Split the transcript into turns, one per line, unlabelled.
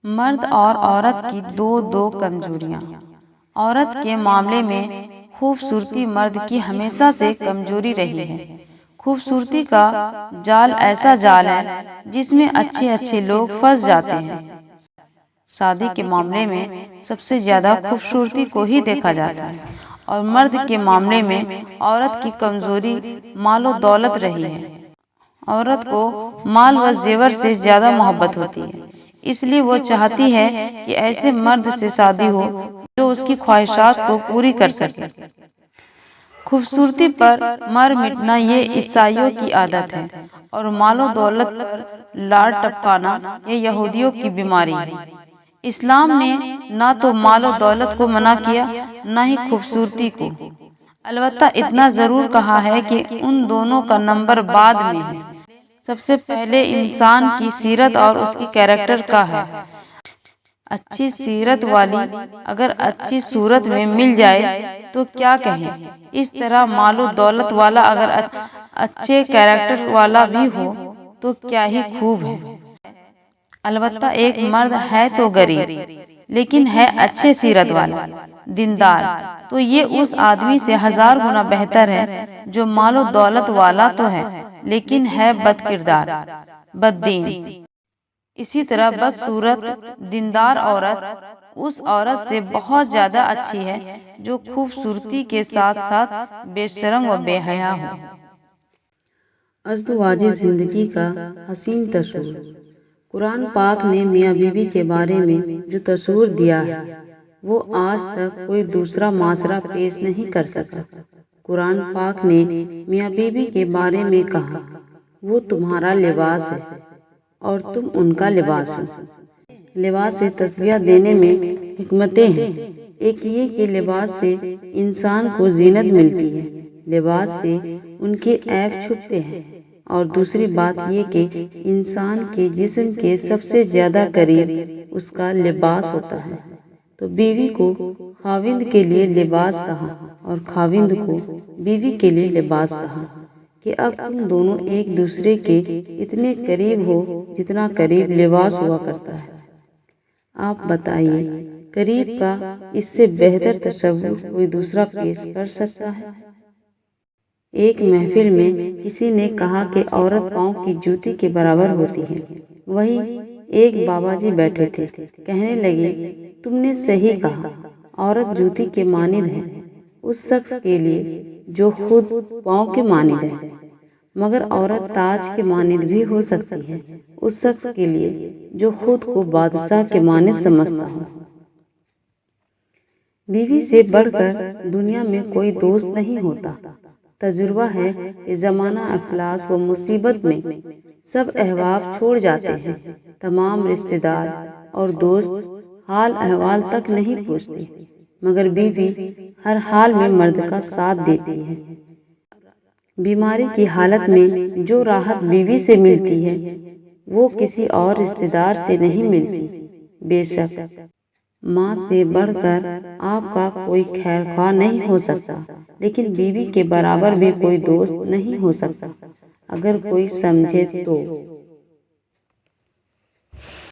مرد اور عورت کی دو کمزوریاں۔ عورت کے معاملے میں خوبصورتی مرد کی ہمیشہ سے کمزوری رہی ہے۔ خوبصورتی کا جال ایسا جال ہے جس میں اچھے لوگ پھنس جاتے ہیں۔ شادی کے معاملے میں سب سے زیادہ خوبصورتی کو ہی دیکھا جاتا ہے، اور مرد کے معاملے میں عورت کی کمزوری مال و دولت رہی ہے۔ عورت کو مال و زیور سے زیادہ محبت ہوتی ہے، اس لیے وہ چاہتی ہے کہ ایسے مرد سے شادی ہو جو اس کی خواہشات کو پوری کر سکے۔ خوبصورتی پر مر مٹنا یہ عیسائیوں کی عادت ہے، اور مال و دولت پر لاڑ ٹپکانا یہ یہودیوں کی بیماری ہے۔ اسلام نے نہ تو مال و دولت کو منع کیا، نہ ہی خوبصورتی کو۔ البتہ اتنا ضرور کہا ہے کہ ان دونوں کا نمبر بعد میں ہے۔ سب سے پہلے انسان کی سیرت اور اس کی کیریکٹر کا ہے۔ اچھی سیرت والی اگر اچھی صورت میں مل جائے تو کیا کہیں، اس طرح مال و دولت والا اگر اچھے کیریکٹر والا بھی ہو تو کیا ہی خوب ہے۔ البتہ ایک مرد ہے تو غریب لیکن ہے اچھے سیرت والا، دیندار، تو یہ اس آدمی سے 1000 گنا بہتر ہے جو مال و دولت والا تو ہے لیکن ہے بد کردار، بد دین۔ اسی طرح بدصورت دیندار عورت اس عورت سے بہت زیادہ اچھی ہے جو خوبصورتی کے ساتھ ساتھ بے شرم و بے حیا ہو۔
ازدواجی زندگی کا حسین تصور۔ قرآن پاک نے میاں بیوی کے بارے میں جو تصور دیا ہے وہ آج تک کوئی دوسرا معاشرہ پیش نہیں کر سکا۔ قرآن پاک نے میاں بیوی کے بارے میں کہا، وہ تمہارا لباس ہے اور تم ان کا لباس ہو۔ لباس سے تسلیہ دینے میں حکمتیں ہیں۔ ایک یہ کہ لباس سے انسان کو زینت ملتی ہے، لباس سے ان کے عیب چھپتے ہیں، اور دوسری بات یہ کہ انسان کے جسم کے سب سے زیادہ قریب اس کا لباس ہوتا ہے۔ تو بیوی کو خاوند کے لیے لباس کہا اور خاوند کو بیوی کے لیے لباس کہا کہ اب تم دونوں ایک دوسرے کے اتنے قریب ہو جتنا قریب لباس ہوا کرتا ہے۔ آپ بتائیے، قریب کا اس سے بہتر تصور کوئی دوسرا پیش کر سکتا ہے؟ ایک محفل میں کسی نے کہا کہ عورت پاؤں کی جوتی کے برابر ہوتی ہے۔ وہیں ایک بابا جی بیٹھے تھے، کہنے لگے، تم نے صحیح کہا، عورت جوتی کے مانند ہے اس شخص کے لیے جو خود پاؤں کے مانند ہے، مگر عورت تاج کے مانند بھی ہو سکتی ہے اس شخص کے لیے جو خود کو بادشاہ کے مانند سمجھتا ہو۔ بیوی سے بڑھ کر دنیا میں کوئی دوست نہیں ہوتا۔ تجربہ ہے کہ زمانہ افلاس و مصیبت میں سب احباب چھوڑ جاتے ہیں، تمام رشتہ دار اور دوست حال احوال تک نہیں پوچھتے، مگر بیوی ہر حال میں مرد کا ساتھ دیتی ہے۔ بیماری کی حالت میں جو راحت بیوی سے ملتی ہے وہ کسی اور رشتہ دار سے نہیں ملتی۔ بے شک ماں سے بڑھ کر آپ کا کوئی خیر خواہ نہیں ہو سکتا، لیکن بیوی کے برابر بھی کوئی دوست نہیں ہو سکتا، اگر کوئی سمجھے تو۔